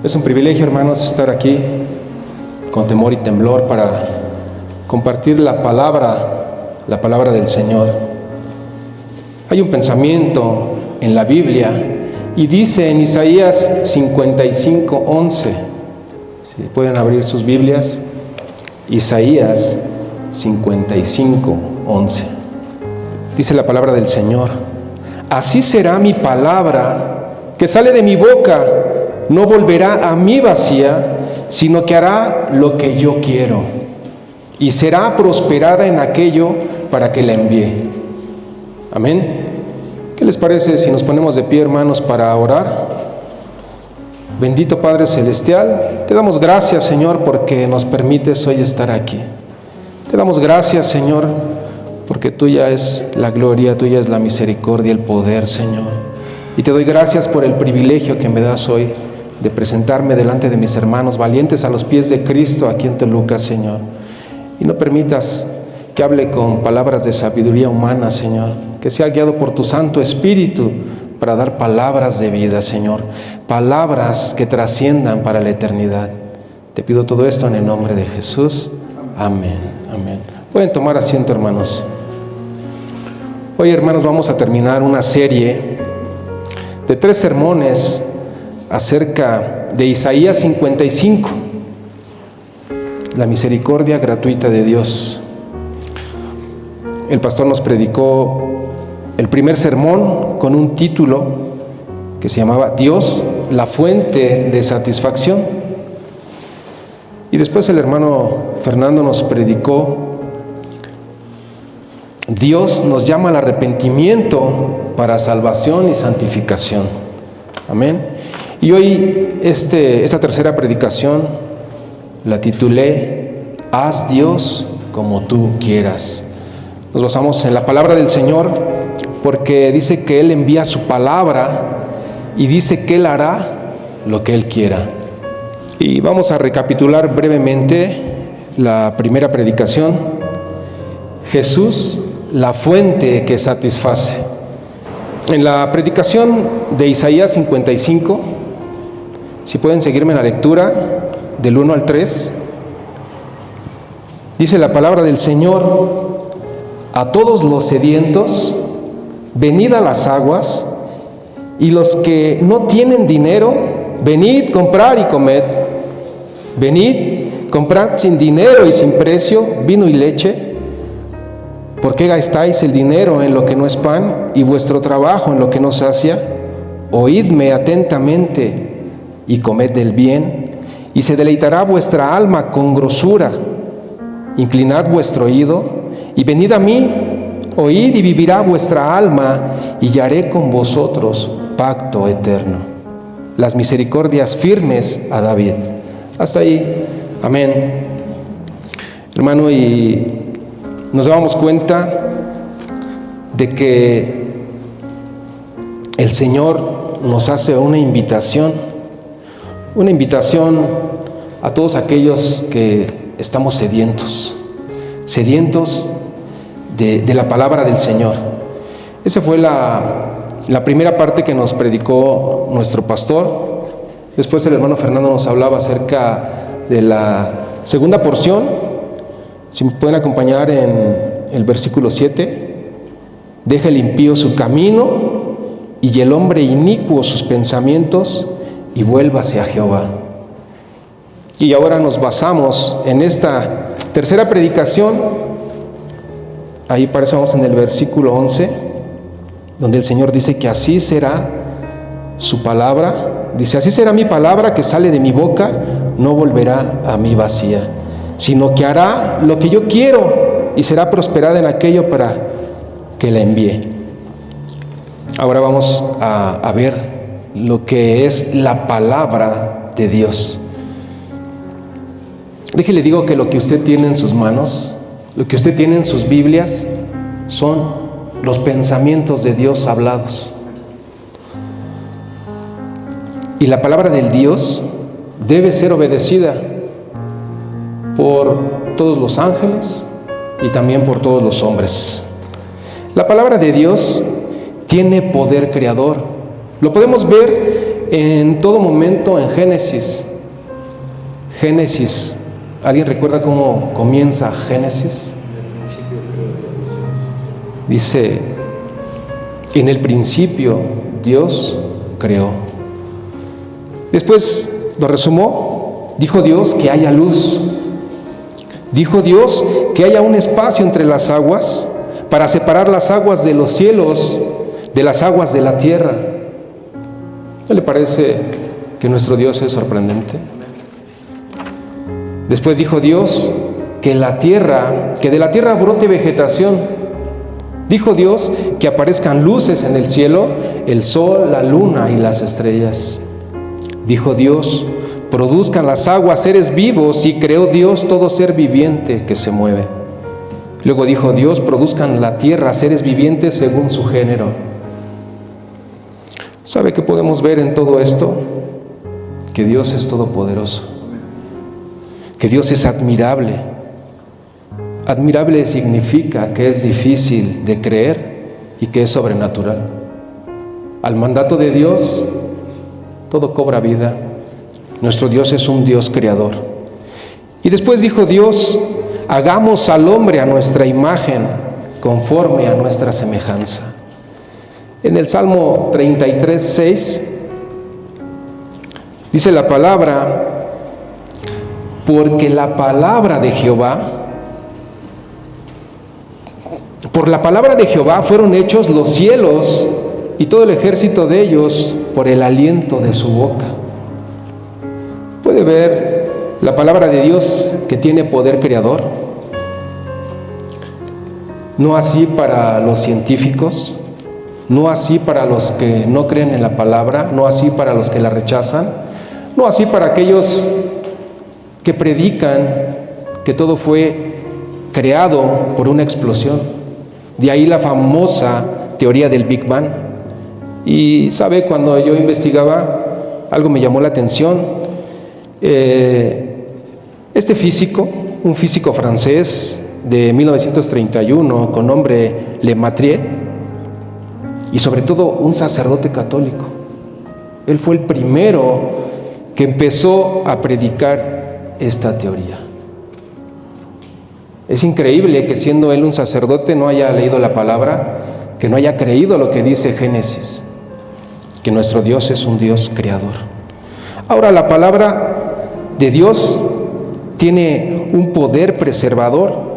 Es un privilegio, hermanos, estar aquí con temor y temblor para compartir la palabra del Señor. Hay un pensamiento en la Biblia y dice en Isaías 55:11, si pueden abrir sus Biblias, Isaías 55:11. Dice la palabra del Señor: así será mi palabra que sale de mi boca, no volverá a mí vacía, sino que hará lo que yo quiero, y será prosperada en aquello para que la envíe. Amén. ¿Qué les parece si nos ponemos de pie, hermanos, para orar? Bendito Padre Celestial, te damos gracias, Señor, porque nos permites hoy estar aquí. Te damos gracias, Señor, porque tuya es la gloria, tuya es la misericordia, el poder, Señor. Y te doy gracias por el privilegio que me das hoy de presentarme delante de mis hermanos valientes a los pies de Cristo aquí en Toluca, Señor. Y no permitas que hable con palabras de sabiduría humana, Señor, que sea guiado por tu Santo Espíritu para dar palabras de vida, Señor, palabras que trasciendan para la eternidad. Te pido todo esto en el nombre de Jesús. Amén, amén. Pueden tomar asiento, hermanos. Hoy, hermanos, vamos a terminar una serie de 3 sermones acerca de Isaías 55, la misericordia gratuita de Dios. El pastor nos predicó el primer sermón con un título que se llamaba Dios, la fuente de satisfacción. Y después el hermano Fernando nos predicó Dios nos llama al arrepentimiento para salvación y santificación. Amén. Y hoy esta tercera predicación la titulé Haz Dios como tú quieras. Nos basamos en la palabra del Señor porque dice que Él envía su palabra y dice que Él hará lo que Él quiera. Y vamos a recapitular brevemente la primera predicación. Jesús, la fuente que satisface. En la predicación de Isaías 55, si pueden seguirme en la lectura del 1 al 3, dice la palabra del Señor: a todos los sedientos, venid a las aguas, y los que no tienen dinero, venid, comprar y comed. Venid, comprad sin dinero y sin precio vino y leche. ¿Por qué gastáis el dinero en lo que no es pan y vuestro trabajo en lo que no sacia? Oídme atentamente y comed del bien, y se deleitará vuestra alma con grosura. Inclinad vuestro oído y venid a mí, oíd y vivirá vuestra alma, y haré con vosotros pacto eterno. Las misericordias firmes a David. Hasta ahí. Amén. Hermano, y nos damos cuenta de que el Señor nos hace una invitación a todos aquellos que estamos sedientos de la palabra del Señor. Esa fue la primera parte que nos predicó nuestro pastor. Después el hermano Fernando nos hablaba acerca de la segunda porción. Si me pueden acompañar en el versículo 7. Deja el impío su camino y el hombre inicuo sus pensamientos, y vuélvase a Jehová. Y ahora nos basamos en esta tercera predicación. Ahí parecemos en el versículo 11, donde el Señor dice que así será su palabra. Dice: así será mi palabra que sale de mi boca, no volverá a mí vacía, sino que hará lo que yo quiero y será prosperada en aquello para que la envíe. Ahora vamos a ver lo que es la palabra de Dios. Déjele digo que lo que usted tiene en sus manos, lo que usted tiene en sus Biblias, son los pensamientos de Dios hablados. Y la palabra del Dios debe ser obedecida por todos los ángeles y también por todos los hombres. La palabra de Dios tiene poder creador. Lo podemos ver en todo momento en Génesis. Génesis, ¿alguien recuerda cómo comienza Génesis? Dice, en el principio Dios creó. Después lo resumó, dijo Dios que haya luz. Dijo Dios que haya un espacio entre las aguas para separar las aguas de los cielos de las aguas de la tierra. ¿No le parece que nuestro Dios es sorprendente? Después dijo Dios que de la tierra brote vegetación. Dijo Dios que aparezcan luces en el cielo, el sol, la luna y las estrellas. Dijo Dios, produzcan las aguas seres vivos, y creó Dios todo ser viviente que se mueve. Luego dijo Dios, produzcan la tierra seres vivientes según su género. ¿Sabe qué podemos ver en todo esto? Que Dios es todopoderoso, que Dios es admirable. Admirable significa que es difícil de creer y que es sobrenatural. Al mandato de Dios, todo cobra vida. Nuestro Dios es un Dios creador. Y después dijo Dios, hagamos al hombre a nuestra imagen, conforme a nuestra semejanza. En el Salmo 33:6 dice la palabra, porque la palabra de Jehová, por la palabra de Jehová fueron hechos los cielos y todo el ejército de ellos por el aliento de su boca. ¿Puede ver la palabra de Dios que tiene poder creador? No así para los científicos, no así para los que no creen en la palabra, no así para los que la rechazan, no así para aquellos que predican que todo fue creado por una explosión. De ahí la famosa teoría del Big Bang. Y sabe, cuando yo investigaba, algo me llamó la atención. Este físico, un físico francés de 1931 con nombre Le Matrier, y sobre todo un sacerdote católico, él fue el primero que empezó a predicar esta teoría. Es increíble que siendo él un sacerdote no haya leído la palabra, que no haya creído lo que dice Génesis, que nuestro Dios es un Dios creador. Ahora, la palabra de Dios tiene un poder preservador,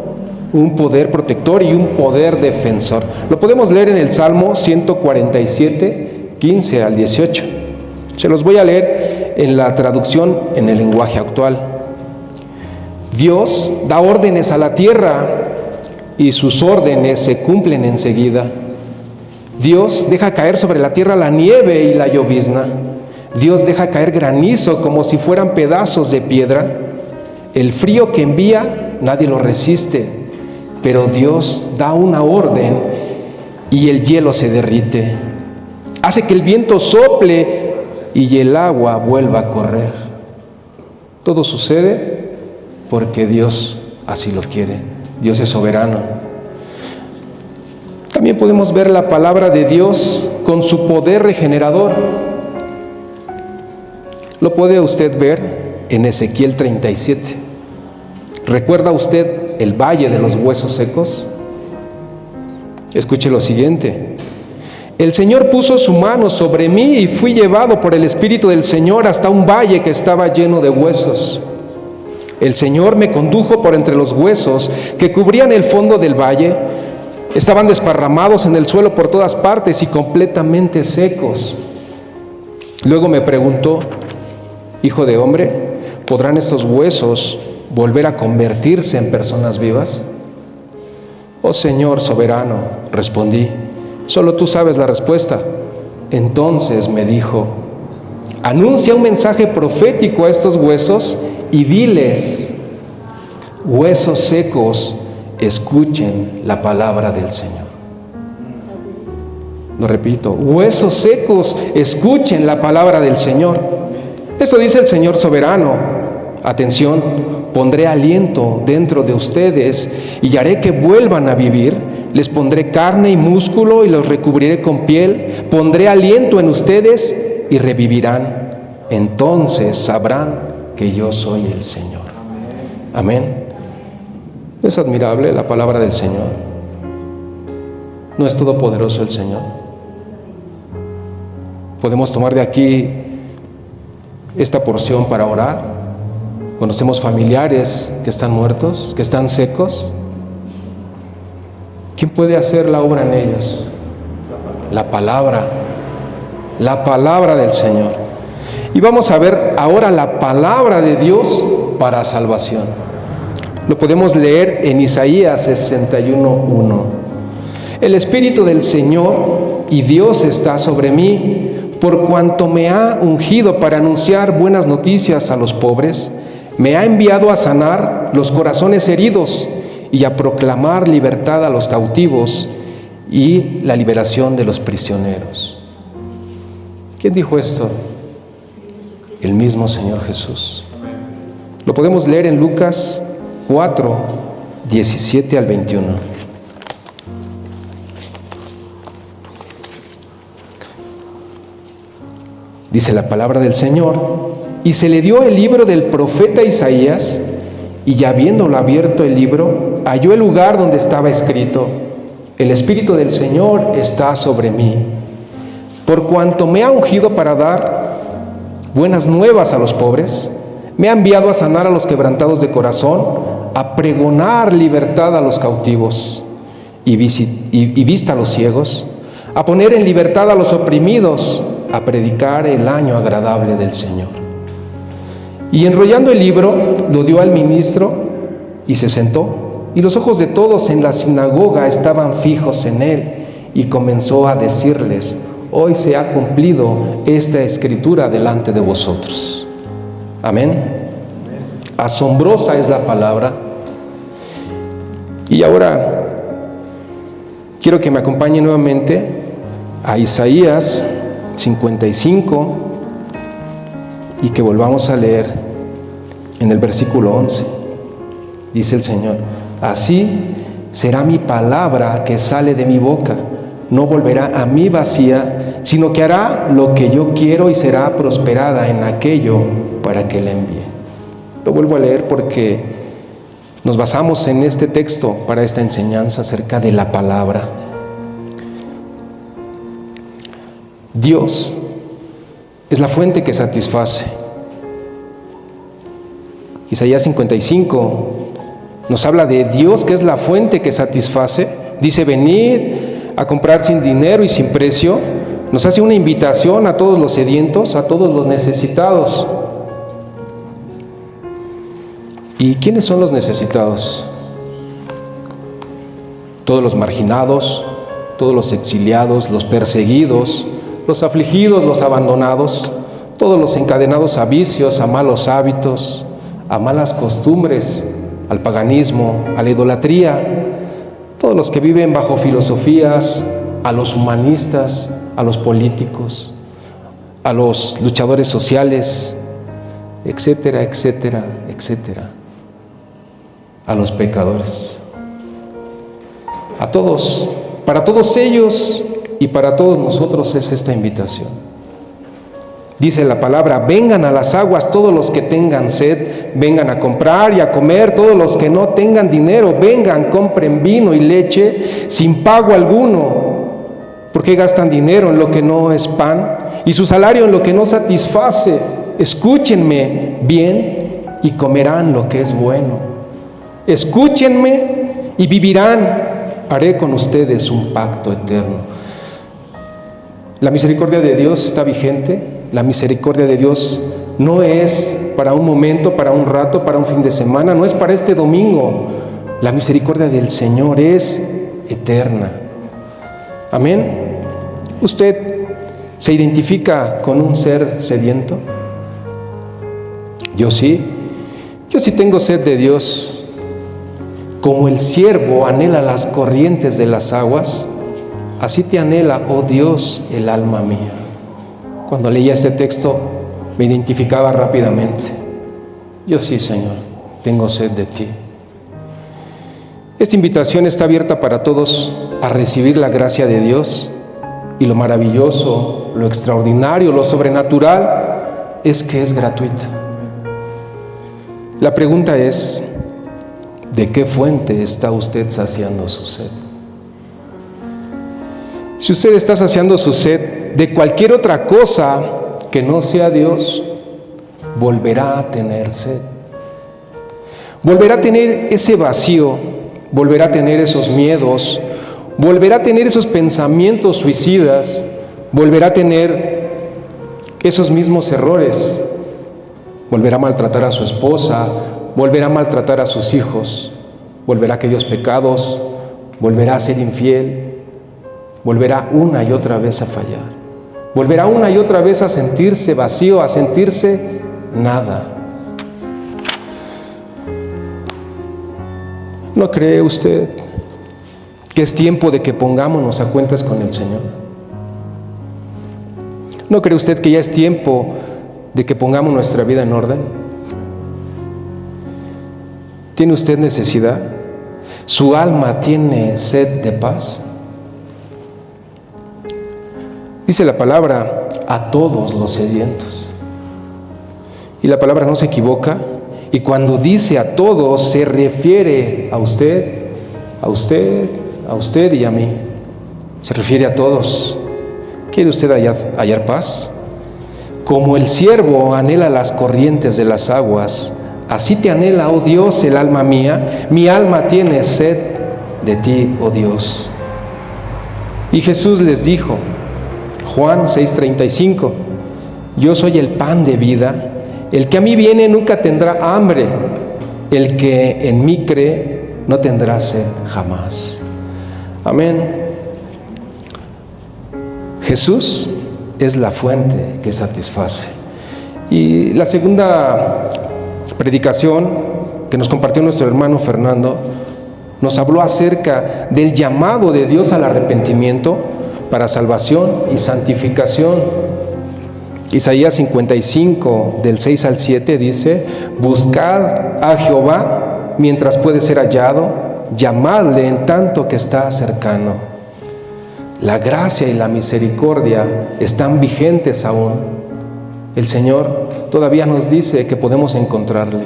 un poder protector y un poder defensor. Lo podemos leer en el Salmo 147, 15 al 18. Se los voy a leer en la traducción en el lenguaje actual. Dios da órdenes a la tierra y sus órdenes se cumplen enseguida. Dios deja caer sobre la tierra la nieve y la llovizna. Dios deja caer granizo como si fueran pedazos de piedra. El frío que envía nadie lo resiste, pero Dios da una orden y el hielo se derrite. Hace que el viento sople y el agua vuelva a correr. Todo sucede porque Dios así lo quiere. Dios es soberano. También podemos ver la palabra de Dios con su poder regenerador. Lo puede usted ver en Ezequiel 37. ¿Recuerda usted el valle de los huesos secos? Escuche lo siguiente. El Señor puso su mano sobre mí y fui llevado por el Espíritu del Señor hasta un valle que estaba lleno de huesos. El Señor me condujo por entre los huesos que cubrían el fondo del valle. Estaban desparramados en el suelo por todas partes y completamente secos. Luego me preguntó, hijo de hombre, ¿podrán estos huesos volver a convertirse en personas vivas? Oh Señor soberano, respondí, solo tú sabes la respuesta. Entonces me dijo, anuncia un mensaje profético a estos huesos y diles, huesos secos, escuchen la palabra del Señor. Lo repito, huesos secos, escuchen la palabra del Señor. Esto dice el Señor soberano. Atención, pondré aliento dentro de ustedes y haré que vuelvan a vivir. Les pondré carne y músculo y los recubriré con piel. Pondré aliento en ustedes y revivirán. Entonces sabrán que yo soy el Señor. Amén. ¿Es admirable la palabra del Señor? ¿No es todopoderoso el Señor? Podemos tomar de aquí esta porción para orar. Conocemos familiares que están muertos, que están secos. ¿Quién puede hacer la obra en ellos? La palabra del Señor. Y vamos a ver ahora la palabra de Dios para salvación. Lo podemos leer en Isaías 61:1. El Espíritu del Señor y Dios está sobre mí, por cuanto me ha ungido para anunciar buenas noticias a los pobres, me ha enviado a sanar los corazones heridos y a proclamar libertad a los cautivos y la liberación de los prisioneros. ¿Quién dijo esto? El mismo Señor Jesús. Lo podemos leer en Lucas 4, 17 al 21. Dice la palabra del Señor: y se le dio el libro del profeta Isaías, y habiéndolo abierto el libro, halló el lugar donde estaba escrito: el Espíritu del Señor está sobre mí, por cuanto me ha ungido para dar buenas nuevas a los pobres, me ha enviado a sanar a los quebrantados de corazón, a pregonar libertad a los cautivos y vista a los ciegos, a poner en libertad a los oprimidos, a predicar el año agradable del Señor. Y enrollando el libro, lo dio al ministro y se sentó. Y los ojos de todos en la sinagoga estaban fijos en él, y comenzó a decirles: hoy se ha cumplido esta escritura delante de vosotros. Amén. Asombrosa es la palabra. Y ahora quiero que me acompañe nuevamente a Isaías 55 y que volvamos a leer en el versículo 11. Dice el Señor: así será mi palabra que sale de mi boca. No volverá a mí vacía, sino que hará lo que yo quiero y será prosperada en aquello para que la envíe. Lo vuelvo a leer porque nos basamos en este texto para esta enseñanza acerca de la palabra. Dios es la fuente que satisface. Isaías 55 nos habla de Dios, que es la fuente que satisface. Dice: venid a comprar sin dinero y sin precio. Nos hace una invitación a todos los sedientos, a todos los necesitados. ¿Y quiénes son los necesitados? Todos los marginados, todos los exiliados, los perseguidos, los afligidos, los abandonados, todos los encadenados a vicios, a malos hábitos, a malas costumbres, al paganismo, a la idolatría, todos los que viven bajo filosofías, a los humanistas, a los políticos, a los luchadores sociales, etcétera, etcétera, etcétera, a los pecadores. A todos, para todos ellos y para todos nosotros es esta invitación. Dice la palabra: vengan a las aguas todos los que tengan sed, vengan a comprar y a comer todos los que no tengan dinero, vengan, compren vino y leche sin pago alguno. ¿Por qué gastan dinero en lo que no es pan y su salario en lo que no satisface? Escúchenme bien y comerán lo que es bueno. Escúchenme y vivirán. Haré con ustedes un pacto eterno. La misericordia de Dios está vigente. La misericordia de Dios no es para un momento, para un rato, para un fin de semana, no es para este domingo. La misericordia del Señor es eterna. Amén. ¿Usted se identifica con un ser sediento? Yo sí. Yo sí tengo sed de Dios. Como el siervo anhela las corrientes de las aguas, así te anhela, oh Dios, el alma mía. Cuando leía este texto me identificaba rápidamente. Yo sí, Señor, tengo sed de ti. Esta invitación está abierta para todos a recibir la gracia de Dios, y lo maravilloso, lo extraordinario, lo sobrenatural, es que es gratuita. La pregunta es, ¿de qué fuente está usted saciando su sed? Si usted está saciando su sed de cualquier otra cosa que no sea Dios, volverá a tener sed. Volverá a tener ese vacío, volverá a tener esos miedos, volverá a tener esos pensamientos suicidas, volverá a tener esos mismos errores, volverá a maltratar a su esposa, volverá a maltratar a sus hijos, volverá a aquellos pecados, volverá a ser infiel, volverá una y otra vez a fallar, volverá una y otra vez a sentirse vacío, a sentirse nada. ¿No cree usted que es tiempo de que pongámonos a cuentas con el Señor? ¿No cree usted que ya es tiempo de que pongamos nuestra vida en orden? ¿Tiene usted necesidad? ¿Su alma tiene sed de paz? Dice la palabra, a todos los sedientos. Y la palabra no se equivoca. Y cuando dice a todos, se refiere a usted, a usted, a usted y a mí. Se refiere a todos. ¿Quiere usted hallar paz? Como el ciervo anhela las corrientes de las aguas, así te anhela, oh Dios, el alma mía. Mi alma tiene sed de ti, oh Dios. Y Jesús les dijo, Juan 6:35, yo soy el pan de vida. El que a mí viene nunca tendrá hambre. El que en mí cree no tendrá sed jamás. Amén. Jesús es la fuente que satisface. Y la segunda predicación que nos compartió nuestro hermano Fernando nos habló acerca del llamado de Dios al arrepentimiento para salvación y santificación. Isaías 55, del 6 al 7 dice, buscad a Jehová mientras puede ser hallado, llamadle en tanto que está cercano. La gracia y la misericordia están vigentes aún. El Señor todavía nos dice que podemos encontrarle.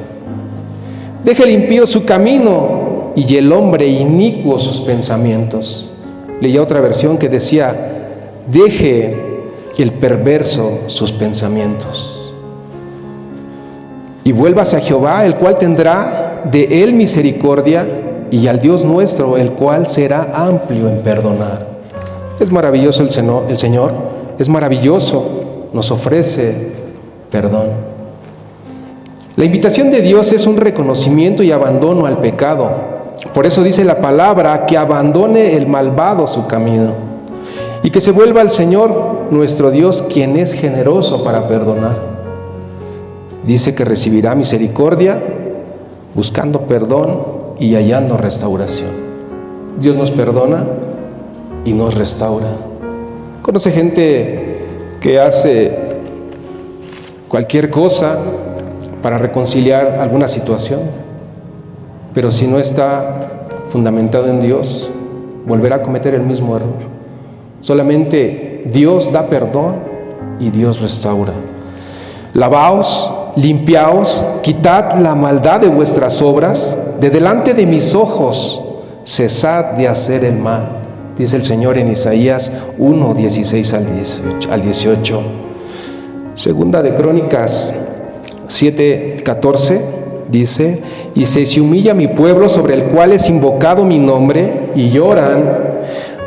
Deje el impío su camino y el hombre inicuo sus pensamientos. Leía otra versión que decía, deje el perverso sus pensamientos. Y vuélvase a Jehová, el cual tendrá de él misericordia, y al Dios nuestro, el cual será amplio en perdonar. Es maravilloso el Señor, es maravilloso, nos ofrece perdón. La invitación de Dios es un reconocimiento y abandono al pecado. Por eso dice la palabra que abandone el malvado su camino y que se vuelva al Señor nuestro Dios, quien es generoso para perdonar. Dice que recibirá misericordia buscando perdón y hallando restauración. Dios nos perdona y nos restaura. Conoce gente que hace cualquier cosa para reconciliar alguna situación, pero si no está fundamentado en Dios, volverá a cometer el mismo error. Solamente Dios da perdón y Dios restaura. Lavaos, limpiaos, quitad la maldad de vuestras obras, de delante de mis ojos, cesad de hacer el mal, dice el Señor en Isaías 1, 16 al 18. Segunda de Crónicas 7, 14 dice, y si se humilla mi pueblo sobre el cual es invocado mi nombre, y lloran,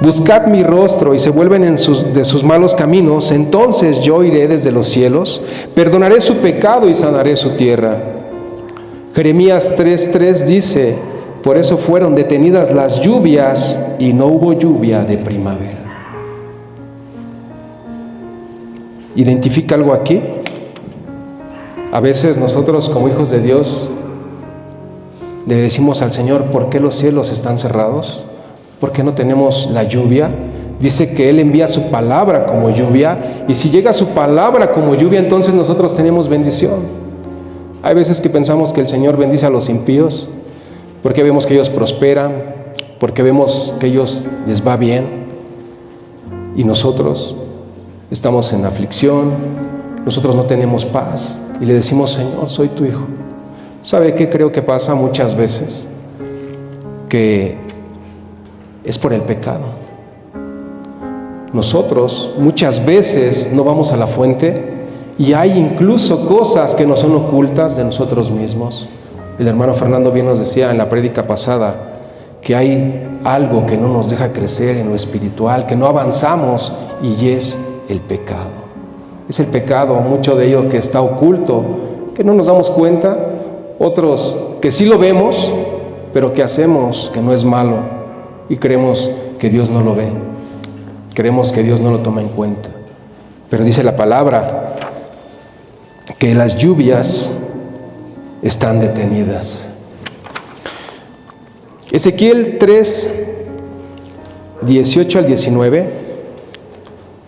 buscad mi rostro y se vuelven de sus malos caminos, entonces yo iré desde los cielos, perdonaré su pecado y sanaré su tierra. Jeremías 3:3 dice, por eso fueron detenidas las lluvias y no hubo lluvia de primavera. ¿Identifica algo aquí? A veces nosotros como hijos de Dios le decimos al Señor, ¿por qué los cielos están cerrados? ¿Por qué no tenemos la lluvia? Dice que Él envía su palabra como lluvia, y si llega su palabra como lluvia, entonces nosotros tenemos bendición. Hay veces que pensamos que el Señor bendice a los impíos, porque vemos que ellos prosperan, porque vemos que ellos les va bien, y nosotros estamos en aflicción, nosotros no tenemos paz y le decimos, Señor, soy tu hijo. ¿Sabe qué creo que pasa muchas veces? Que es por el pecado. Nosotros muchas veces no vamos a la fuente y hay incluso cosas que nos son ocultas de nosotros mismos. El hermano Fernando bien nos decía en la prédica pasada que hay algo que no nos deja crecer en lo espiritual, que no avanzamos, y es el pecado. Es el pecado, mucho de ello que está oculto, que no nos damos cuenta, otros que sí lo vemos, pero que hacemos que no es malo y creemos que Dios no lo ve, creemos que Dios no lo toma en cuenta. Pero dice la palabra que las lluvias están detenidas. Ezequiel 3, 18 al 19,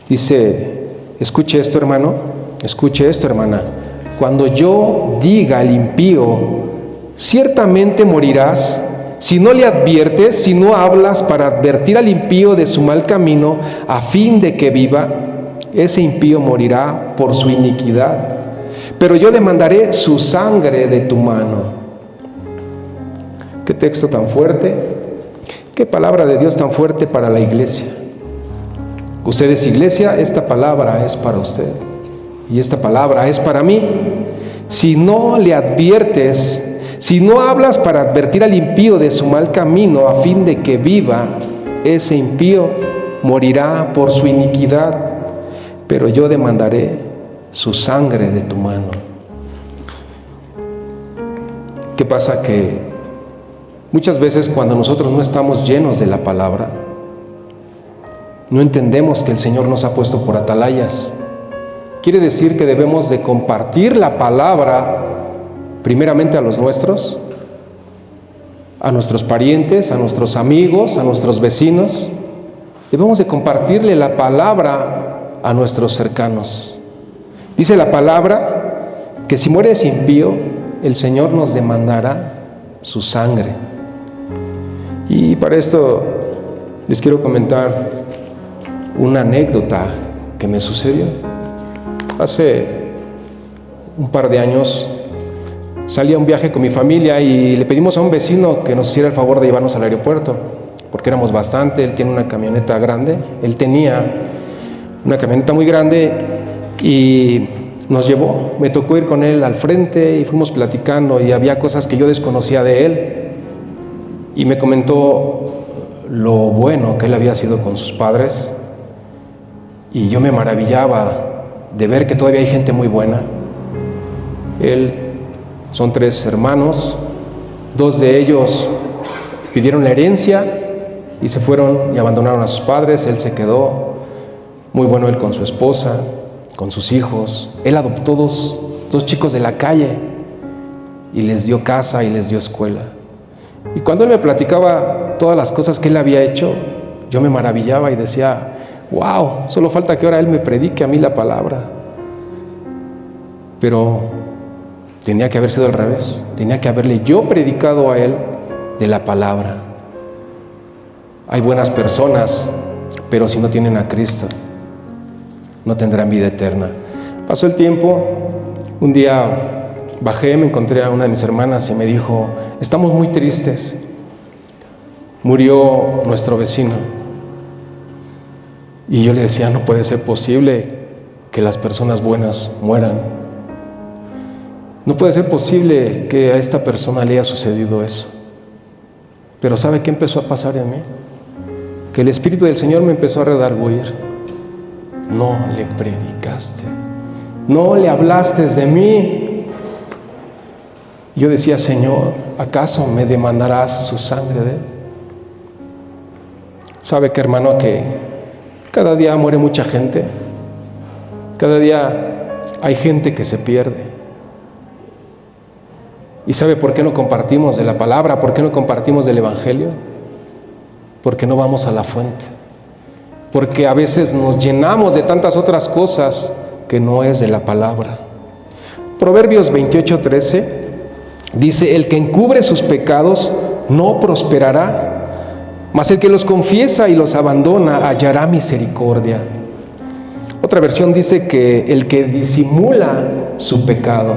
dice, escuche esto, hermano, escuche esto, hermana. Cuando yo diga al impío, ciertamente morirás, si no le adviertes, si no hablas para advertir al impío de su mal camino, a fin de que viva, ese impío morirá por su iniquidad. Pero yo demandaré su sangre de tu mano. Qué texto tan fuerte, qué palabra de Dios tan fuerte para la iglesia. Usted es iglesia, esta palabra es para usted y esta palabra es para mí. Si no le adviertes, si no hablas para advertir al impío de su mal camino, a fin de que viva, ese impío morirá por su iniquidad, pero yo demandaré su sangre de tu mano. ¿Qué pasa? Que muchas veces cuando nosotros no estamos llenos de la palabra, no entendemos que el Señor nos ha puesto por atalayas. Quiere decir que debemos de compartir la palabra primeramente a los nuestros, a nuestros parientes, a nuestros amigos, a nuestros vecinos. Debemos de compartirle la palabra a nuestros cercanos. Dice la palabra que si mueres impío, el Señor nos demandará su sangre. Y para esto les quiero comentar una anécdota que me sucedió. Hace un par de años salí a un viaje con mi familia y le pedimos a un vecino que nos hiciera el favor de llevarnos al aeropuerto, porque éramos bastante. Él tiene una camioneta grande, él tenía una camioneta muy grande y nos llevó. Me tocó ir con él al frente y fuimos platicando y había cosas que yo desconocía de él y me comentó lo bueno que él había sido con sus padres y yo me maravillaba de ver que todavía hay gente muy buena. Son 3 hermanos, 2 de ellos pidieron la herencia y se fueron y abandonaron a sus padres. Él se quedó, muy bueno él con su esposa, con sus hijos. Él adoptó dos chicos de la calle y les dio casa y les dio escuela. Y cuando él me platicaba todas las cosas que él había hecho, yo me maravillaba y decía, wow, solo falta que ahora él me predique a mí la palabra. Pero tenía que haber sido al revés, tenía que haberle yo predicado a él de la palabra. Hay buenas personas, pero si no tienen a Cristo, no tendrán vida eterna. Pasó el tiempo, un día bajé, me encontré a una de mis hermanas y me dijo, estamos muy tristes, murió nuestro vecino. Y yo le decía, no puede ser posible que las personas buenas mueran. No puede ser posible que a esta persona le haya sucedido eso. Pero ¿sabe qué empezó a pasar en mí? Que el Espíritu del Señor me empezó a redarguir. No le predicaste, no le hablaste de mí. Yo decía, Señor, ¿acaso me demandarás su sangre de él? ¿Sabe qué, hermano? Que cada día muere mucha gente, cada día hay gente que se pierde. ¿Y sabe por qué no compartimos de la palabra? ¿Por qué no compartimos del Evangelio? Porque no vamos a la fuente. Porque a veces nos llenamos de tantas otras cosas que no es de la palabra. Proverbios 28:13 dice, el que encubre sus pecados no prosperará, mas el que los confiesa y los abandona hallará misericordia. Otra versión dice que el que disimula su pecado.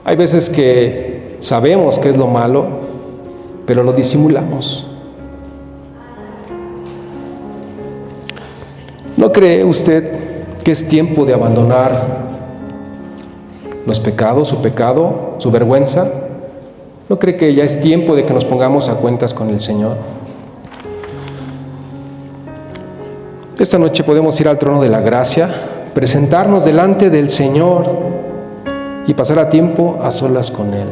Hay veces que sabemos que es lo malo, pero lo disimulamos. ¿No cree usted que es tiempo de abandonar los pecados, su pecado, su vergüenza? ¿No cree que ya es tiempo de que nos pongamos a cuentas con el Señor? Esta noche podemos ir al trono de la gracia, presentarnos delante del Señor y pasar a tiempo a solas con Él.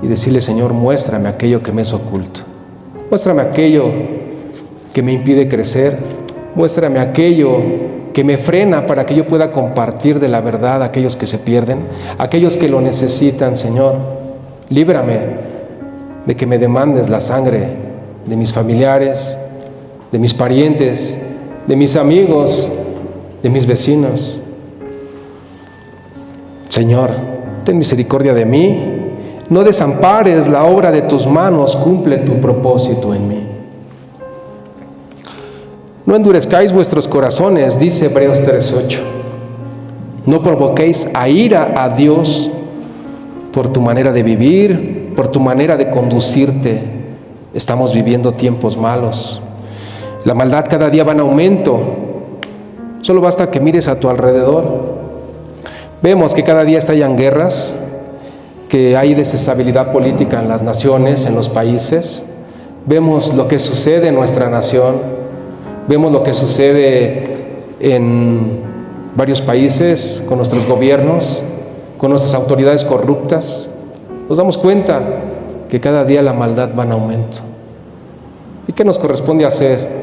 Y decirle: Señor, muéstrame aquello que me es oculto. Muéstrame aquello que me impide crecer. Muéstrame aquello que me frena para que yo pueda compartir de la verdad a aquellos que se pierden, a aquellos que lo necesitan, Señor. Líbrame de que me demandes la sangre de mis familiares, de mis parientes, de mis amigos, de mis vecinos. Señor, ten misericordia de mí. No desampares la obra de tus manos, cumple tu propósito en mí. No endurezcáis vuestros corazones, dice Hebreos 3:8. No provoquéis a ira a Dios por tu manera de vivir, por tu manera de conducirte. Estamos viviendo tiempos malos. La maldad cada día va en aumento. Solo basta que mires a tu alrededor. Vemos que cada día estallan guerras, que hay desestabilidad política en las naciones, en los países. Vemos lo que sucede en nuestra nación. Vemos lo que sucede en varios países con nuestros gobiernos, con nuestras autoridades corruptas. Nos damos cuenta que cada día la maldad va en aumento. ¿Y qué nos corresponde hacer?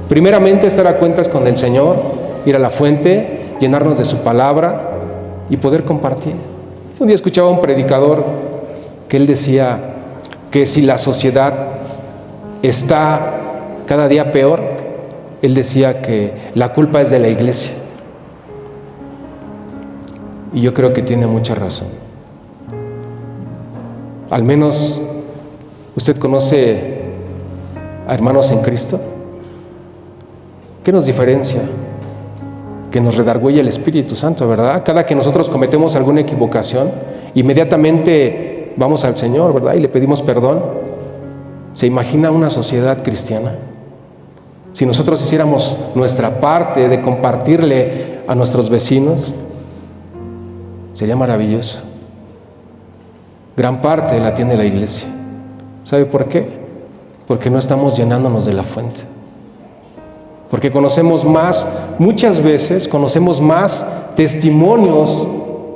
Primeramente, estar a cuentas con el Señor, ir a la fuente, llenarnos de su palabra y poder compartir. Un día escuchaba a un predicador que él decía que si la sociedad está cada día peor, él decía que la culpa es de la iglesia. Y yo creo que tiene mucha razón. Al menos usted conoce a hermanos en Cristo. ¿Qué nos diferencia? Que nos redargüe el Espíritu Santo, ¿verdad? Cada que nosotros cometemos alguna equivocación, inmediatamente vamos al Señor, ¿verdad? Y le pedimos perdón. ¿Se imagina una sociedad cristiana? Si nosotros hiciéramos nuestra parte de compartirle a nuestros vecinos, sería maravilloso. Gran parte la tiene la iglesia. ¿Sabe por qué? Porque no estamos llenándonos de la fuente. Porque conocemos más, muchas veces conocemos más testimonios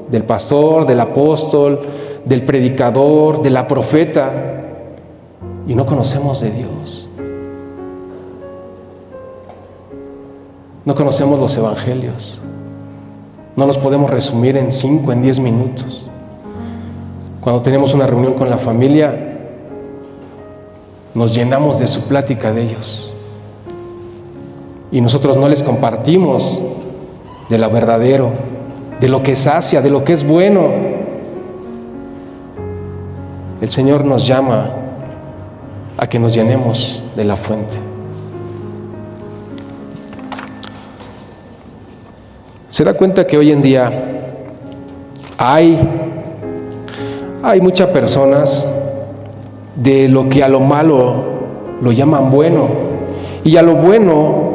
del pastor, del apóstol, del predicador, de la profeta, y no conocemos de Dios. No conocemos los evangelios. No los podemos resumir en 5, en 10 minutos. Cuando tenemos una reunión con la familia, nos llenamos de su plática de ellos. Y nosotros no les compartimos de lo verdadero, de lo que sacia, de lo que es bueno. El Señor nos llama a que nos llenemos de la fuente. ¿Se da cuenta que hoy en día hay muchas personas de lo que a lo malo lo llaman bueno y a lo bueno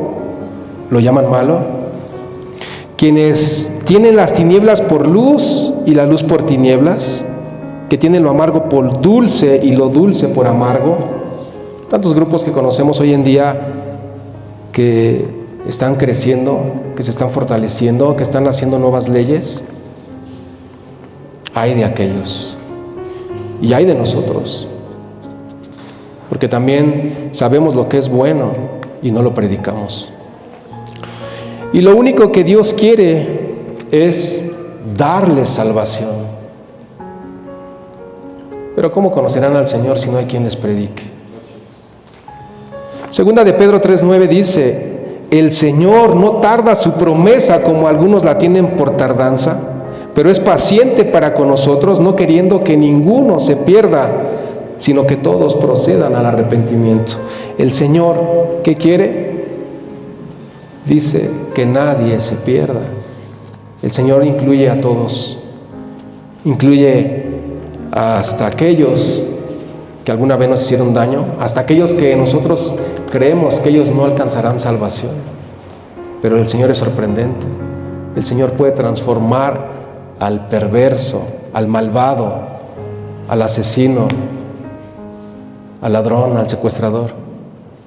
lo llaman malo? Quienes tienen las tinieblas por luz y la luz por tinieblas, que tienen lo amargo por dulce y lo dulce por amargo. Tantos grupos que conocemos hoy en día que están creciendo, que se están fortaleciendo, que están haciendo nuevas leyes. Hay de aquellos y hay de nosotros, porque también sabemos lo que es bueno y no lo predicamos. Y lo único que Dios quiere es darles salvación. Pero ¿cómo conocerán al Señor si no hay quien les predique? Segunda de Pedro 3:9 dice: el Señor no tarda su promesa como algunos la tienen por tardanza, pero es paciente para con nosotros, no queriendo que ninguno se pierda, sino que todos procedan al arrepentimiento. El Señor, ¿qué quiere? dice que nadie se pierda. El Señor incluye a todos, incluye hasta aquellos que alguna vez nos hicieron daño, hasta aquellos que nosotros creemos que ellos no alcanzarán salvación. Pero el Señor es sorprendente. El Señor puede transformar al perverso, al malvado, al asesino, al ladrón, al secuestrador.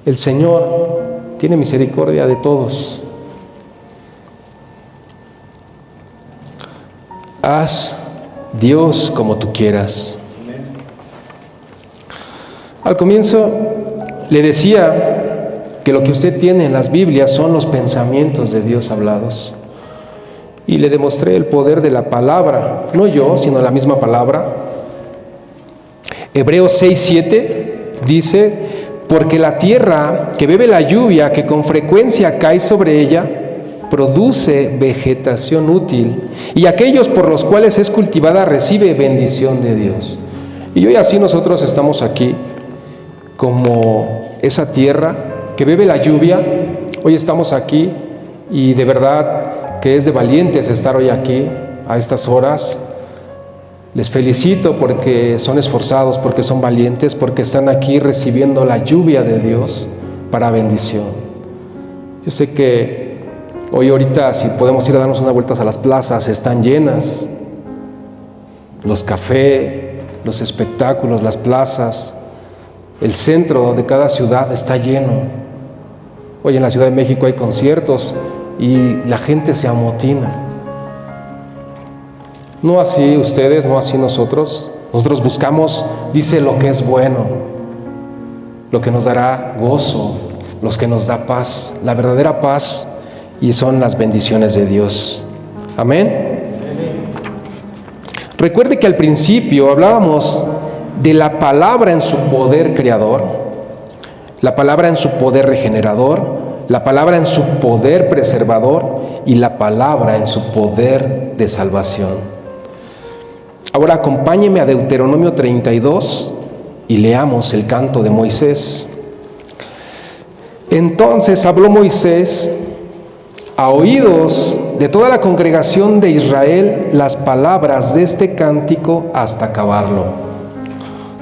El Señor tiene misericordia de todos. Haz Dios como tú quieras. Al comienzo le decía que lo que usted tiene en las Biblias son los pensamientos de Dios hablados. Y le demostré el poder de la palabra, no yo, sino la misma palabra. Hebreos 6:7 dice: porque la tierra que bebe la lluvia que con frecuencia cae sobre ella, produce vegetación útil, y aquellos por los cuales es cultivada recibe bendición de Dios. Y hoy así nosotros estamos aquí, como esa tierra que bebe la lluvia. Hoy estamos aquí y de verdad que es de valientes estar hoy aquí a estas horas. Les felicito porque son esforzados, porque son valientes, porque están aquí recibiendo la lluvia de Dios para bendición. Yo sé que hoy ahorita, si podemos ir a darnos unas vueltas a las plazas, están llenas. Los cafés, los espectáculos, las plazas, el centro de cada ciudad está lleno. Hoy en la Ciudad de México hay conciertos y la gente se amotina. No así ustedes, no así nosotros. Nosotros buscamos, dice, lo que es bueno, lo que nos dará gozo, lo que nos da paz, la verdadera paz, y son las bendiciones de Dios. Amén. Recuerde que al principio hablábamos de la palabra en su poder creador, la palabra en su poder regenerador, la palabra en su poder preservador y la palabra en su poder de salvación. Ahora acompáñeme a Deuteronomio 32 y leamos el canto de Moisés. Entonces habló Moisés a oídos de toda la congregación de Israel las palabras de este cántico hasta acabarlo.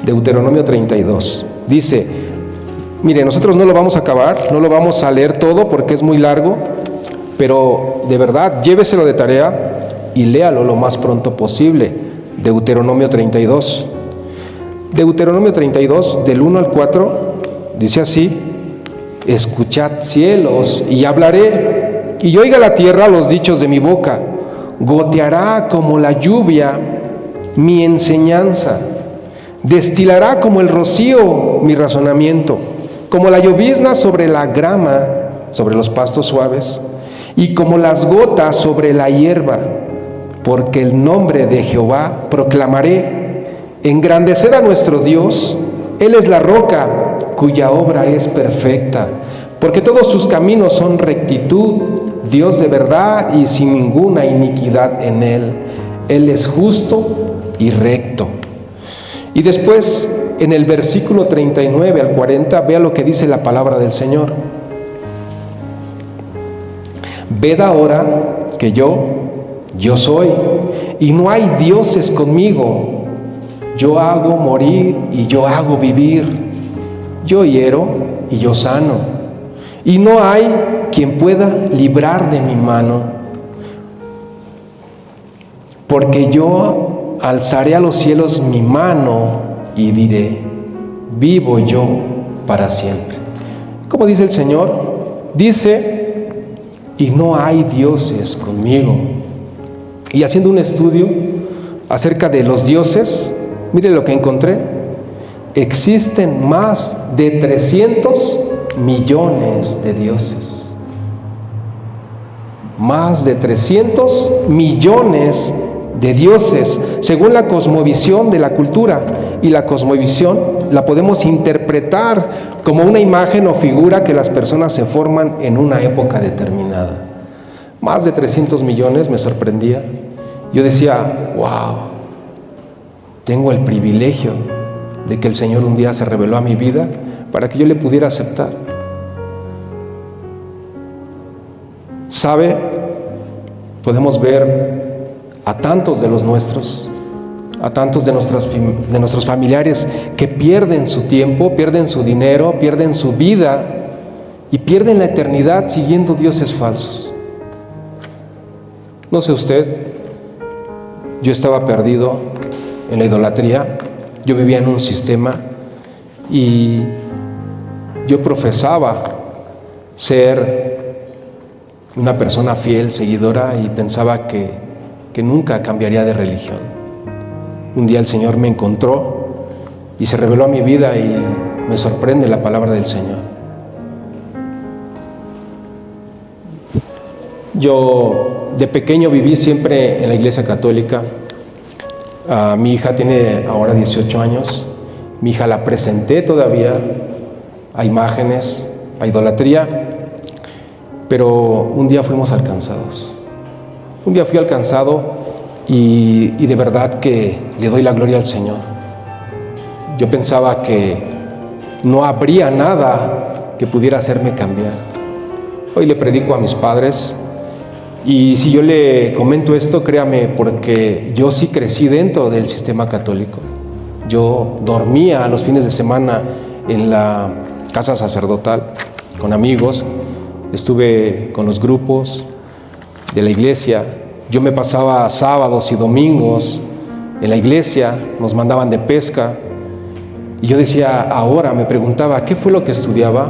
Deuteronomio 32. Dice, mire, nosotros no lo vamos a acabar, no lo vamos a leer todo porque es muy largo, pero de verdad, lléveselo de tarea y léalo lo más pronto posible. Deuteronomio 32. Deuteronomio 32, del 1 al 4, dice así: escuchad cielos y hablaré, y oiga la tierra los dichos de mi boca. Goteará como la lluvia mi enseñanza, destilará como el rocío mi razonamiento, como la llovizna sobre la grama, sobre los pastos suaves, y como las gotas sobre la hierba. Porque el nombre de Jehová proclamaré, engrandecer a nuestro Dios. Él es la roca cuya obra es perfecta, porque todos sus caminos son rectitud, Dios de verdad y sin ninguna iniquidad en él. Él es justo y recto. Y después, en el versículo 39 al 40, vea lo que dice la palabra del Señor. Ved ahora que yo soy, y no hay dioses conmigo. Yo hago morir y yo hago vivir. Yo hiero y yo sano. Y no hay quien pueda librar de mi mano. Porque yo alzaré a los cielos mi mano y diré, vivo yo para siempre. ¿Cómo dice el Señor? Dice, y no hay dioses conmigo. Y haciendo un estudio acerca de los dioses, mire lo que encontré. Existen más de 300 millones de dioses. Más de 300 millones de dioses, según la cosmovisión de la cultura. Y la cosmovisión la podemos interpretar como una imagen o figura que las personas se forman en una época determinada. Más de 300 millones, me sorprendía. Yo decía, wow, tengo el privilegio de que el Señor un día se reveló a mi vida para que yo le pudiera aceptar. ¿Sabe? Podemos ver a tantos de los nuestros, a tantos de nuestros familiares que pierden su tiempo, pierden su dinero, pierden su vida y pierden la eternidad siguiendo dioses falsos. No sé usted, yo estaba perdido en la idolatría, yo vivía en un sistema y yo profesaba ser una persona fiel, seguidora, y pensaba que nunca cambiaría de religión. Un día el Señor me encontró y se reveló a mi vida y me sorprende la palabra del Señor. Yo de pequeño viví siempre en la iglesia católica. Mi hija tiene ahora 18 años. Mi hija la presenté todavía a imágenes, a idolatría, pero un día fuimos alcanzados. Un día fui alcanzado y de verdad que le doy la gloria al Señor. Yo pensaba que no habría nada que pudiera hacerme cambiar. Hoy le predico a mis padres. Y si yo le comento esto, créame, porque yo sí crecí dentro del sistema católico. Yo dormía los fines de semana en la casa sacerdotal con amigos, estuve con los grupos de la iglesia. Yo me pasaba sábados y domingos en la iglesia, nos mandaban de pesca. Y yo decía, ahora me preguntaba, ¿qué fue lo que estudiaba?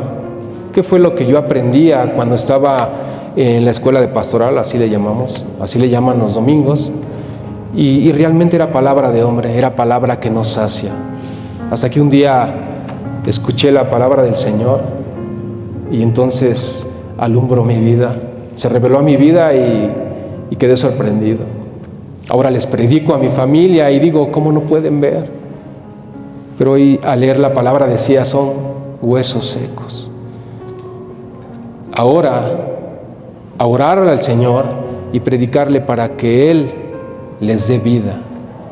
¿Qué fue lo que yo aprendía cuando estaba en la escuela de pastoral? Así le llamamos, así le llaman los domingos, y realmente era palabra de hombre, era palabra que nos sacia. Hasta que un día escuché la palabra del Señor y entonces alumbró mi vida, se reveló a mi vida y quedé sorprendido. Ahora les predico a mi familia y digo, ¿cómo no pueden ver? Pero hoy al leer la palabra decía, son huesos secos. Ahora a orar al Señor y predicarle para que Él les dé vida,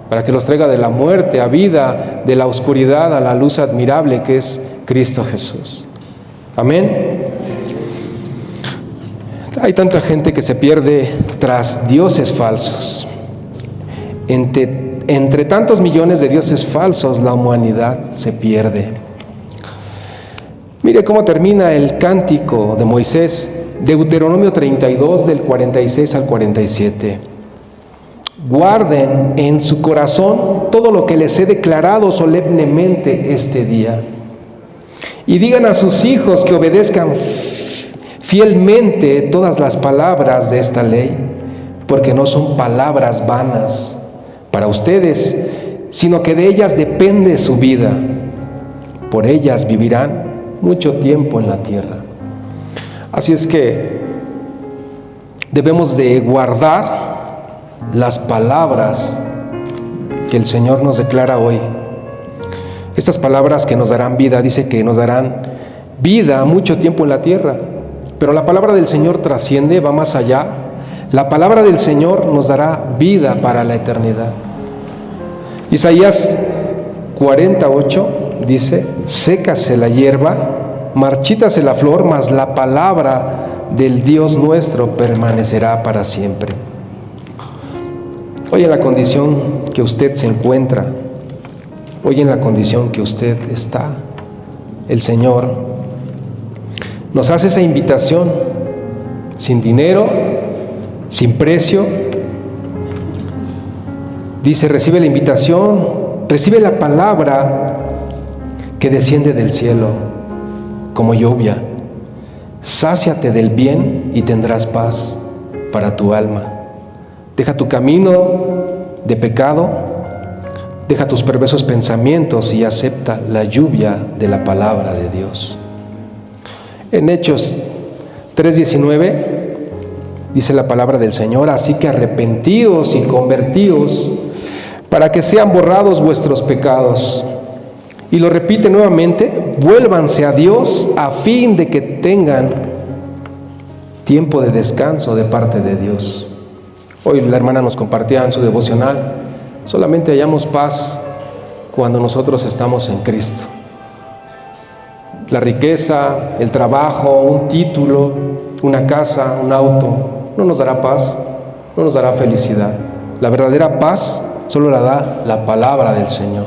para que los traiga de la muerte a vida, de la oscuridad a la luz admirable que es Cristo Jesús. Amén. Hay tanta gente que se pierde tras dioses falsos. Entre tantos millones de dioses falsos, la humanidad se pierde. Mire cómo termina el cántico de Moisés, Deuteronomio 32, del 46 al 47. Guarden en su corazón todo lo que les he declarado solemnemente este día. Y digan a sus hijos que obedezcan fielmente todas las palabras de esta ley, porque no son palabras vanas para ustedes, sino que de ellas depende su vida. Por ellas vivirán mucho tiempo en la tierra. Así es que debemos de guardar las palabras que el Señor nos declara hoy. Estas palabras que nos darán vida, dice que nos darán vida mucho tiempo en la tierra. Pero la palabra del Señor trasciende, va más allá. La palabra del Señor nos dará vida para la eternidad. Isaías 48 dice, sécase la hierba, marchítase la flor, mas la palabra del Dios nuestro permanecerá para siempre. Hoy en la condición que usted se encuentra, hoy en la condición que usted está, el Señor nos hace esa invitación, sin dinero, sin precio. Dice, recibe la invitación, recibe la palabra que desciende del cielo como lluvia. Sáciate del bien y tendrás paz para tu alma. Deja tu camino de pecado, deja tus perversos pensamientos y acepta la lluvia de la palabra de Dios. En Hechos 3:19 dice la palabra del Señor, así que arrepentíos y convertíos para que sean borrados vuestros pecados. Y lo repite nuevamente, vuélvanse a Dios a fin de que tengan tiempo de descanso de parte de Dios. Hoy la hermana nos compartía en su devocional, solamente hallamos paz cuando nosotros estamos en Cristo. La riqueza, el trabajo, un título, una casa, un auto, no nos dará paz, no nos dará felicidad. La verdadera paz solo la da la palabra del Señor.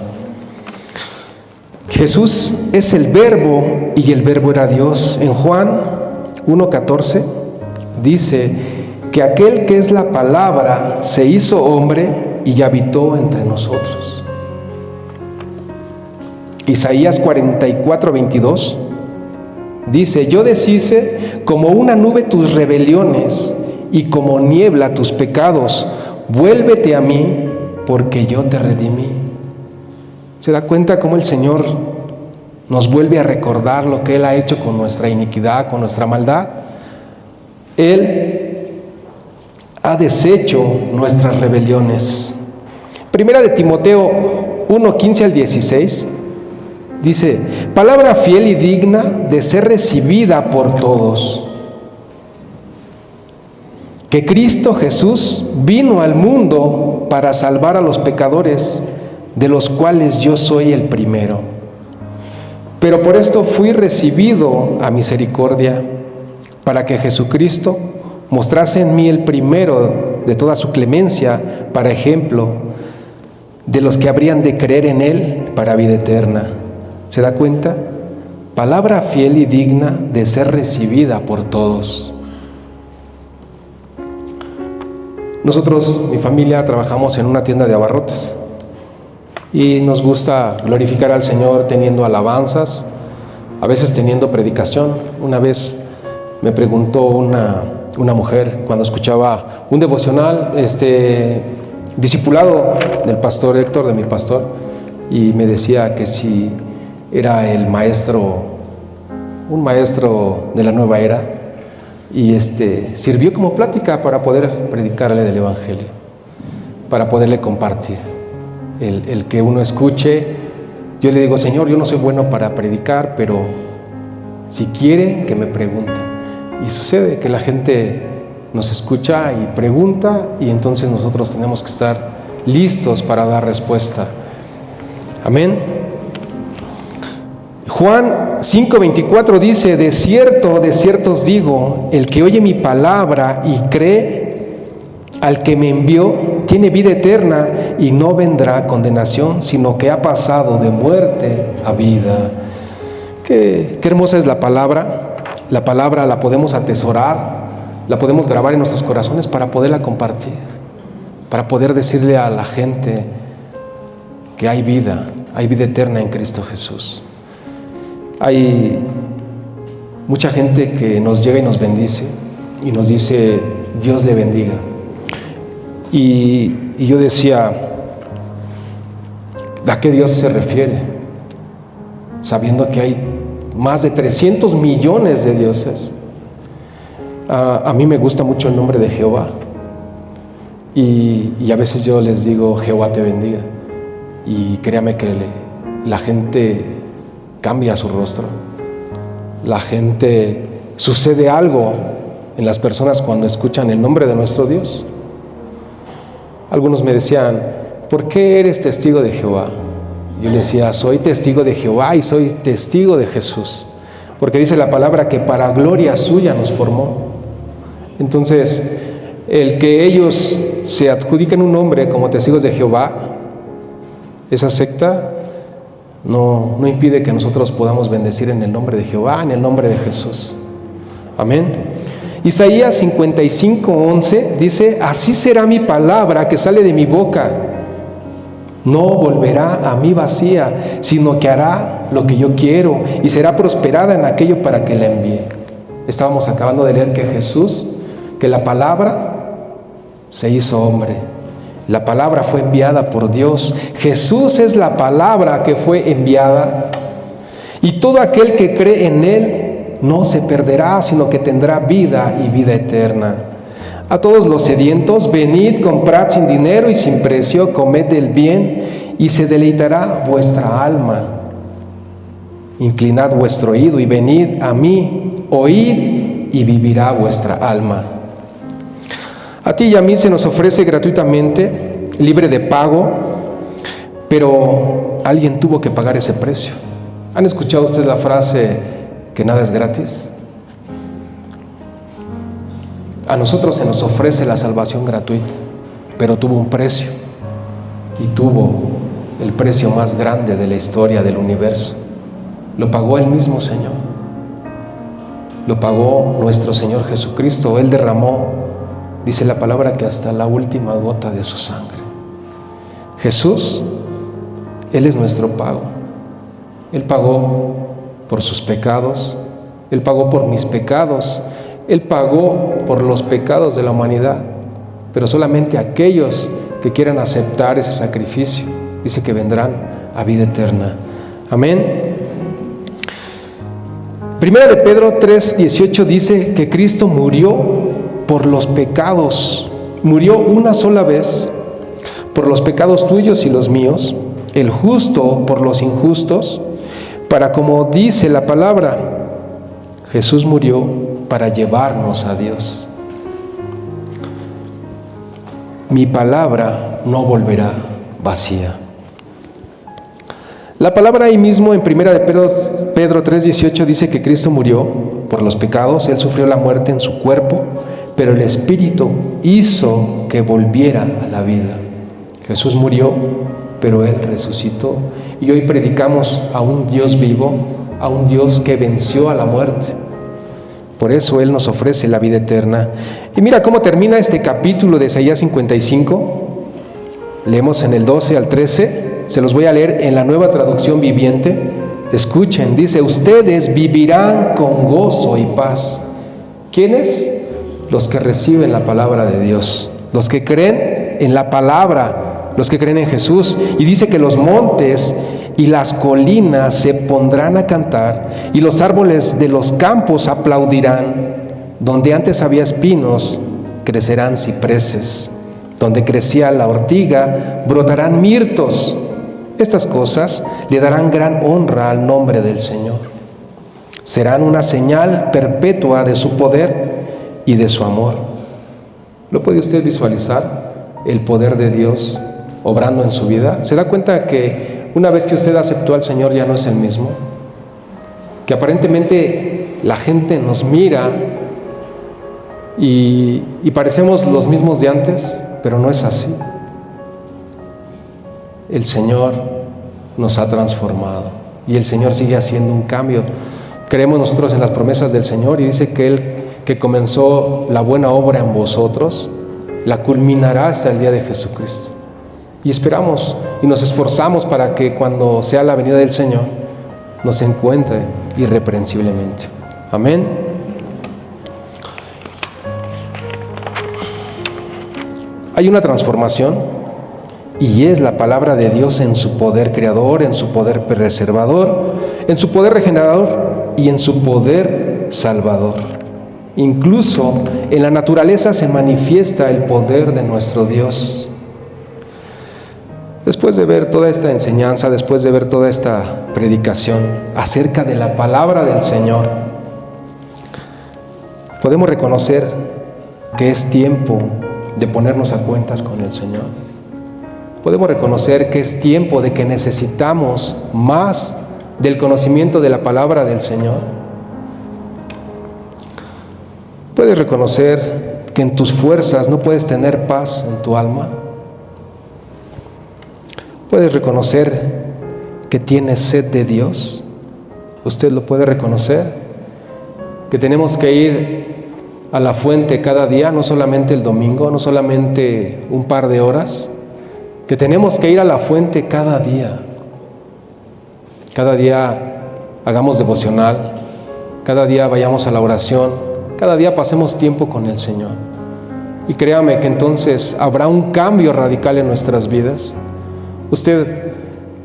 Jesús es el Verbo y el Verbo era Dios. En Juan 1:14 dice que aquel que es la palabra se hizo hombre y habitó entre nosotros. Isaías 44:22 dice: yo deshice como una nube tus rebeliones y como niebla tus pecados. Vuélvete a mí, porque yo te redimí. ¿Se da cuenta cómo el Señor nos vuelve a recordar lo que Él ha hecho con nuestra iniquidad, con nuestra maldad? Él ha deshecho nuestras rebeliones. Primera de Timoteo 1:15 al 16 dice: palabra fiel y digna de ser recibida por todos, que Cristo Jesús vino al mundo para salvar a los pecadores, de los cuales yo soy el primero. Pero por esto fui recibido a misericordia, para que Jesucristo mostrase en mí el primero de toda su clemencia, para ejemplo de los que habrían de creer en Él para vida eterna. ¿Se da cuenta? Palabra fiel y digna de ser recibida por todos. Nosotros, mi familia, trabajamos en una tienda de abarrotes y nos gusta glorificar al Señor teniendo alabanzas, a veces teniendo predicación. Una vez me preguntó una mujer cuando escuchaba un devocional discipulado del pastor Héctor, de mi pastor, y me decía que si era el maestro, un maestro de la nueva era, y sirvió como plática para poder predicarle del Evangelio, para poderle compartir. El que uno escuche, yo le digo: Señor, yo no soy bueno para predicar, pero si quiere, que me pregunten. Y sucede que la gente nos escucha y pregunta, y entonces nosotros tenemos que estar listos para dar respuesta. Amén. Juan 5:24 dice: de cierto os digo, el que oye mi palabra y cree al que me envió, tiene vida eterna y no vendrá a condenación, sino que ha pasado de muerte a vida. Qué hermosa es la palabra. La palabra la podemos atesorar, la podemos grabar en nuestros corazones para poderla compartir, para poder decirle a la gente que hay vida eterna en Cristo Jesús. Hay mucha gente que nos llega y nos bendice y nos dice: Dios le bendiga. Y yo decía: ¿a qué Dios se refiere? Sabiendo que hay más de 300 millones de dioses. A mí me gusta mucho el nombre de Jehová. Y a veces yo les digo: Jehová te bendiga. Y créame que la gente cambia su rostro. La gente, sucede algo en las personas cuando escuchan el nombre de nuestro Dios. Algunos me decían: ¿por qué eres testigo de Jehová? Yo le decía: soy testigo de Jehová y soy testigo de Jesús, porque dice la palabra que para gloria suya nos formó. Entonces, el que ellos se adjudiquen un nombre como testigos de Jehová, esa secta no impide que nosotros podamos bendecir en el nombre de Jehová, en el nombre de Jesús. Amén. Isaías 55:11 dice: así será mi palabra que sale de mi boca. No volverá a mí vacía, sino que hará lo que yo quiero y será prosperada en aquello para que la envíe. Estábamos acabando de leer que Jesús, que la palabra se hizo hombre. La palabra fue enviada por Dios. Jesús es la palabra que fue enviada. Y todo aquel que cree en Él no se perderá, sino que tendrá vida y vida eterna. A todos los sedientos, venid, comprad sin dinero y sin precio, comed del bien, y se deleitará vuestra alma. Inclinad vuestro oído y venid a mí, oíd y vivirá vuestra alma. A ti y a mí se nos ofrece gratuitamente, libre de pago, pero alguien tuvo que pagar ese precio. ¿Han escuchado ustedes la frase: que nada es gratis. A nosotros se nos ofrece la salvación gratuita, pero tuvo un precio, y tuvo el precio más grande de la historia del universo. Lo pagó el mismo Señor. Lo pagó nuestro Señor Jesucristo. Él derramó, dice la palabra, que hasta la última gota de su sangre. Jesús, Él es nuestro pago. Él pagó por sus pecados. Él pagó por mis pecados. Él pagó por los pecados de la humanidad. Pero solamente aquellos que quieran aceptar ese sacrificio, dice que vendrán a vida eterna. Amén. Primera de Pedro 3:18 dice que Cristo murió por los pecados. Murió una sola vez por los pecados tuyos y los míos, el justo por los injustos, para, como dice la palabra, Jesús murió para llevarnos a Dios. Mi palabra no volverá vacía. La palabra ahí mismo en primera de Pedro 3:18 dice que Cristo murió por los pecados. Él sufrió la muerte en su cuerpo, pero el Espíritu hizo que volviera a la vida. Jesús murió, pero Él resucitó. Y hoy predicamos a un Dios vivo, a un Dios que venció a la muerte. Por eso Él nos ofrece la vida eterna. Y mira cómo termina este capítulo de Isaías 55. Leemos en el 12 al 13. Se los voy a leer en la Nueva Traducción Viviente. Escuchen, dice: ustedes vivirán con gozo y paz. ¿Quiénes? Los que reciben la palabra de Dios, los que creen en la palabra, los que creen en Jesús. Y dice que los montes y las colinas se pondrán a cantar, y los árboles de los campos aplaudirán. Donde antes había espinos, crecerán cipreses. Donde crecía la ortiga, brotarán mirtos. Estas cosas le darán gran honra al nombre del Señor. Serán una señal perpetua de su poder y de su amor. ¿Lo puede usted visualizar? El poder de Dios obrando en su vida. ¿Se da cuenta que una vez que usted aceptó al Señor ya no es el mismo? Que aparentemente la gente nos mira y parecemos los mismos de antes, pero no es así. El Señor nos ha transformado y el Señor sigue haciendo un cambio. Creemos nosotros en las promesas del Señor y dice que Él, que comenzó la buena obra en vosotros, la culminará hasta el día de Jesucristo. Y esperamos y nos esforzamos para que cuando sea la venida del Señor nos encuentre irreprensiblemente. Amén. Hay una transformación, y es la palabra de Dios en su poder creador, en su poder preservador, en su poder regenerador y en su poder salvador. Incluso en la naturaleza se manifiesta el poder de nuestro Dios. Después de ver toda esta enseñanza, después de ver toda esta predicación acerca de la palabra del Señor, podemos reconocer que es tiempo de ponernos a cuentas con el Señor. Podemos reconocer que es tiempo de que necesitamos más del conocimiento de la palabra del Señor. Puedes reconocer que en tus fuerzas no puedes tener paz en tu alma. Puedes reconocer que tienes sed de Dios. Usted lo puede reconocer. Que tenemos que ir a la fuente cada día, no solamente el domingo, no solamente un par de horas. Que tenemos que ir a la fuente cada día. Cada día hagamos devocional, cada día vayamos a la oración, cada día pasemos tiempo con el Señor. Y créame que entonces habrá un cambio radical en nuestras vidas. Usted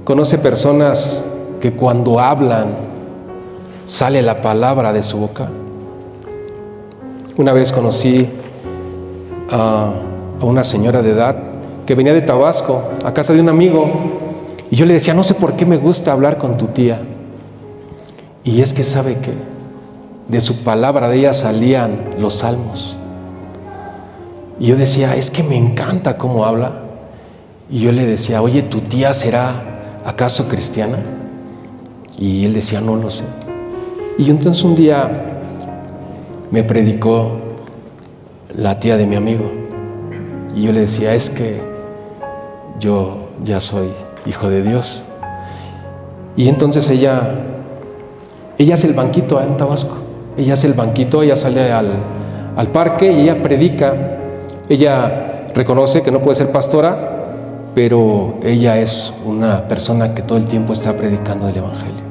conoce personas que cuando hablan sale la palabra de su boca. Una vez conocí a una señora de edad que venía de Tabasco a casa de un amigo, y yo le decía: no sé por qué me gusta hablar con tu tía. Y es que sabe que de su palabra, de ella salían los salmos. Y yo decía: es que me encanta cómo habla. Y yo le decía: oye, ¿tu tía será acaso cristiana? Y él decía: no lo sé. Y entonces un día me predicó la tía de mi amigo. Y yo le decía, es que yo ya soy hijo de Dios. Y entonces ella hace el banquito en Tabasco. Ella hace el banquito, ella sale al parque y ella predica. Ella reconoce que no puede ser pastora, pero ella es una persona que todo el tiempo está predicando el Evangelio.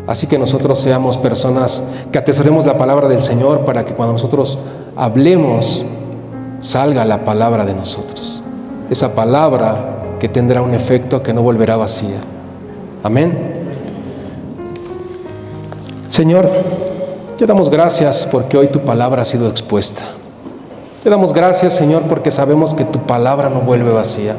Así que nosotros seamos personas que atesoremos la palabra del Señor para que cuando nosotros hablemos, salga la palabra de nosotros. Esa palabra que tendrá un efecto que no volverá vacía. Amén. Señor, te damos gracias porque hoy tu palabra ha sido expuesta. Te damos gracias, Señor, porque sabemos que tu palabra no vuelve vacía.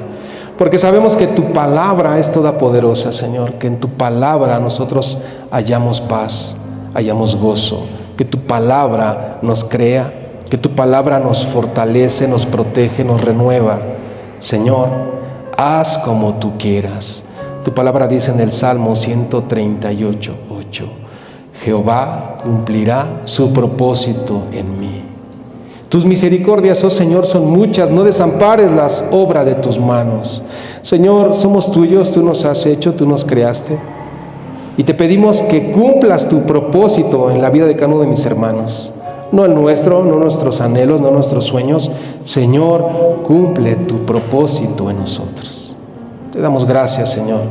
Porque sabemos que tu palabra es toda poderosa, Señor. Que en tu palabra nosotros hallamos paz, hallamos gozo. Que tu palabra nos crea, que tu palabra nos fortalece, nos protege, nos renueva. Señor, haz como tú quieras. Tu palabra dice en el Salmo 138:8, Jehová cumplirá su propósito en mí. Tus misericordias, oh Señor, son muchas, no desampares las obras de tus manos. Señor, somos tuyos, tú nos has hecho, tú nos creaste. Y te pedimos que cumplas tu propósito en la vida de cada uno de mis hermanos. No el nuestro, no nuestros anhelos, no nuestros sueños. Señor, cumple tu propósito en nosotros. Te damos gracias, Señor,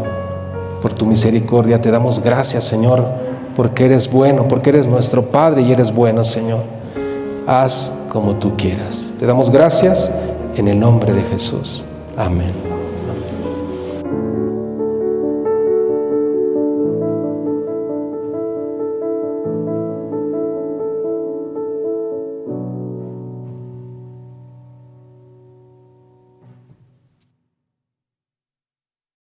por tu misericordia. Te damos gracias, Señor, porque eres bueno, porque eres nuestro Padre y eres bueno, Señor. Haz como tú quieras. Te damos gracias en el nombre de Jesús. Amén.